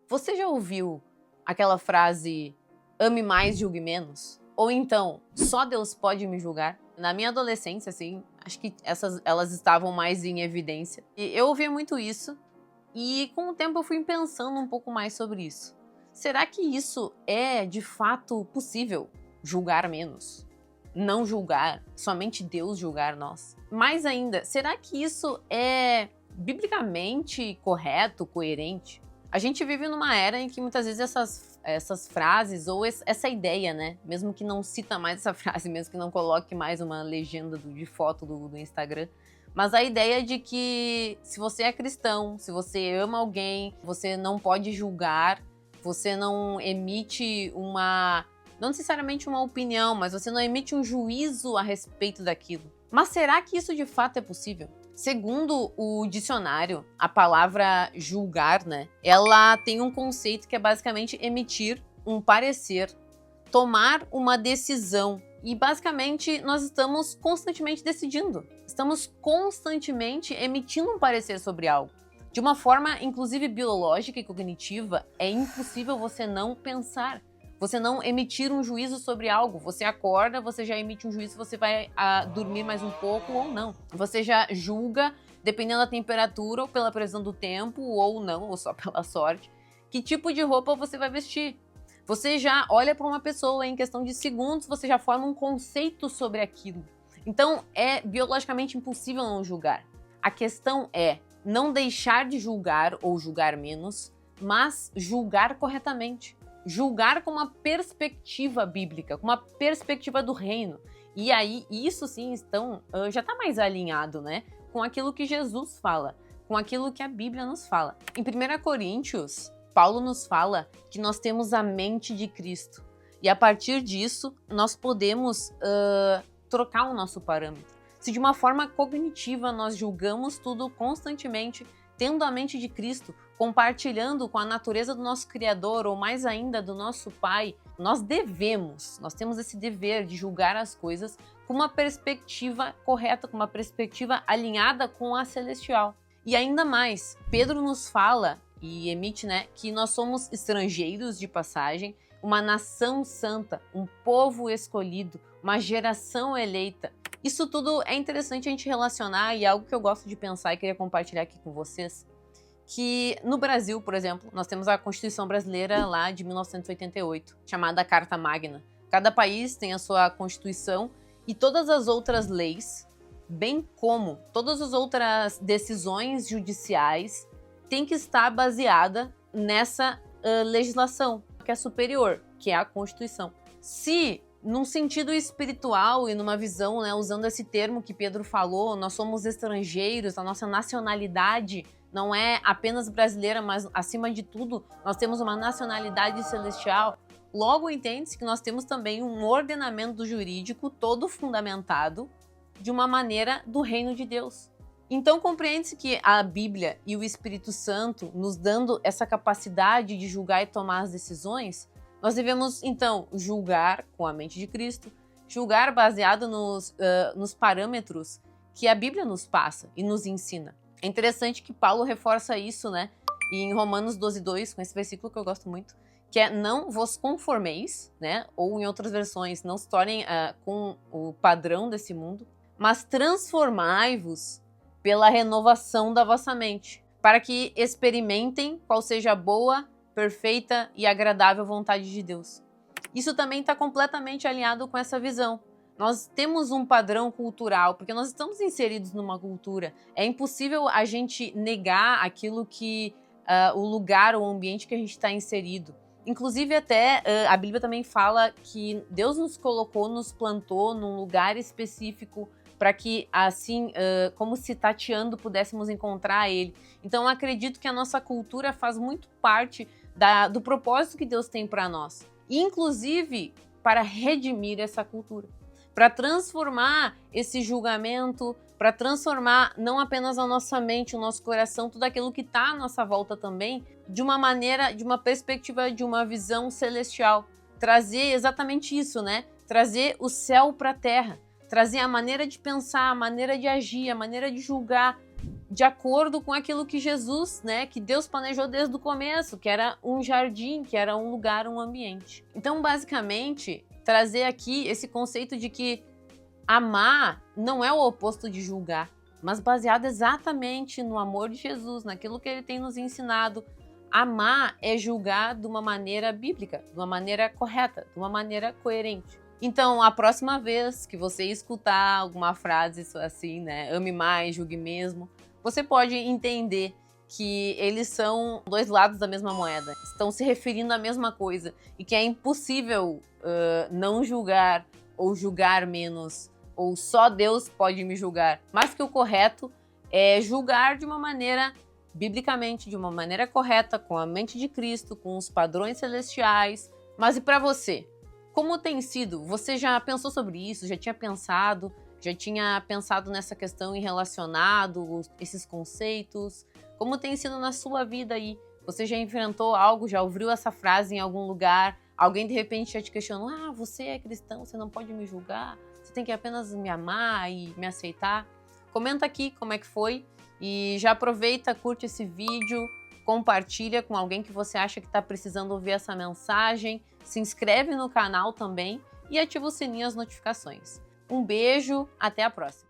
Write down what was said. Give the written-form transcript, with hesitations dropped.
Você já ouviu aquela frase, ame mais, julgue menos? Ou então, só Deus pode me julgar? Na minha adolescência, assim, acho que elas estavam mais em evidência. E eu ouvia muito isso, e com o tempo eu fui pensando um pouco mais sobre isso. Será que isso é, de fato, possível? Julgar menos? Não julgar? Somente Deus julgar nós? Mais ainda, será que isso é biblicamente correto, coerente? A gente vive numa era em que muitas vezes essas frases, ou essa ideia, né? Mesmo que não cita mais essa frase, mesmo que não coloque mais uma legenda de foto do Instagram, mas a ideia de que se você é cristão, se você ama alguém, você não pode julgar, você não emite não necessariamente uma opinião, mas você não emite um juízo a respeito daquilo. Mas será que isso de fato é possível? Segundo o dicionário, a palavra julgar, né, ela tem um conceito que é basicamente emitir um parecer, tomar uma decisão. E basicamente nós estamos constantemente decidindo. Estamos constantemente emitindo um parecer sobre algo. De uma forma, inclusive biológica e cognitiva, é impossível você não pensar. Você não emitir um juízo sobre algo. Você acorda, você já emite um juízo se você vai dormir mais um pouco ou não. Você já julga, dependendo da temperatura ou pela previsão do tempo, ou não, ou só pela sorte, que tipo de roupa você vai vestir. Você já olha para uma pessoa, em questão de segundos, você já forma um conceito sobre aquilo. Então, é biologicamente impossível não julgar. A questão é não deixar de julgar ou julgar menos, mas julgar corretamente. Julgar com uma perspectiva bíblica, com uma perspectiva do reino. E aí, isso sim, já está mais alinhado, né, com aquilo que Jesus fala, com aquilo que a Bíblia nos fala. Em 1 Coríntios, Paulo nos fala que nós temos a mente de Cristo. E a partir disso, nós podemos trocar o nosso parâmetro. Se de uma forma cognitiva nós julgamos tudo constantemente, tendo a mente de Cristo, compartilhando com a natureza do nosso Criador, ou mais ainda do nosso Pai, nós temos esse dever de julgar as coisas com uma perspectiva correta, com uma perspectiva alinhada com a celestial. E ainda mais, Pedro nos fala e emite, né, que nós somos estrangeiros de passagem, uma nação santa, um povo escolhido, uma geração eleita. Isso tudo é interessante a gente relacionar, e é algo que eu gosto de pensar e queria compartilhar aqui com vocês, que no Brasil, por exemplo, nós temos a Constituição Brasileira lá de 1988, chamada Carta Magna. Cada país tem a sua Constituição e todas as outras leis, bem como todas as outras decisões judiciais, tem que estar baseada nessa legislação, que é superior, que é a Constituição. Se, num sentido espiritual e numa visão, né, usando esse termo que Pedro falou, nós somos estrangeiros, a nossa nacionalidade não é apenas brasileira, mas acima de tudo, nós temos uma nacionalidade celestial. Logo entende-se que nós temos também um ordenamento jurídico todo fundamentado de uma maneira do reino de Deus. Então compreende-se que a Bíblia e o Espírito Santo, nos dando essa capacidade de julgar e tomar as decisões, nós devemos então julgar com a mente de Cristo, julgar baseado nos parâmetros que a Bíblia nos passa e nos ensina. É interessante que Paulo reforça isso, né? E em Romanos 12:2, com esse versículo que eu gosto muito, que é não vos conformeis, né? Ou em outras versões, não se tornem com o padrão desse mundo, mas transformai-vos pela renovação da vossa mente, para que experimentem qual seja a boa, perfeita e agradável vontade de Deus. Isso também está completamente alinhado com essa visão. Nós temos um padrão cultural, porque nós estamos inseridos numa cultura. É impossível a gente negar aquilo que o lugar, o ambiente que a gente está inserido. Inclusive até a Bíblia também fala que Deus nos colocou, nos plantou num lugar específico para que assim, como se tateando, pudéssemos encontrar Ele. Então eu acredito que a nossa cultura faz muito parte do propósito que Deus tem para nós. E, inclusive para redimir essa cultura. Para transformar esse julgamento, para transformar não apenas a nossa mente, o nosso coração, tudo aquilo que está à nossa volta também, de uma maneira, de uma perspectiva, de uma visão celestial. Trazer exatamente isso, né? Trazer o céu para a terra. Trazer a maneira de pensar, a maneira de agir, a maneira de julgar de acordo com aquilo que Jesus, né, que Deus planejou desde o começo, que era um jardim, que era um lugar, um ambiente. Então, basicamente, trazer aqui esse conceito de que amar não é o oposto de julgar, mas baseado exatamente no amor de Jesus, naquilo que ele tem nos ensinado. Amar é julgar de uma maneira bíblica, de uma maneira correta, de uma maneira coerente. Então, a próxima vez que você escutar alguma frase assim, né, ame mais, julgue mesmo, você pode entender que eles são dois lados da mesma moeda, estão se referindo à mesma coisa e que é impossível não julgar ou julgar menos, ou só Deus pode me julgar, mas que o correto é julgar de uma maneira biblicamente, de uma maneira correta, com a mente de Cristo, com os padrões celestiais. Mas e para você? Como tem sido? Você já pensou sobre isso? Já tinha pensado nessa questão em relacionado esses conceitos? Como tem sido na sua vida aí? Você já enfrentou algo, já ouviu essa frase em algum lugar? Alguém de repente já te questionou, você é cristão, você não pode me julgar, você tem que apenas me amar e me aceitar? Comenta aqui como é que foi e já aproveita, curte esse vídeo, compartilha com alguém que você acha que está precisando ouvir essa mensagem, se inscreve no canal também e ativa o sininho das notificações. Um beijo, até a próxima!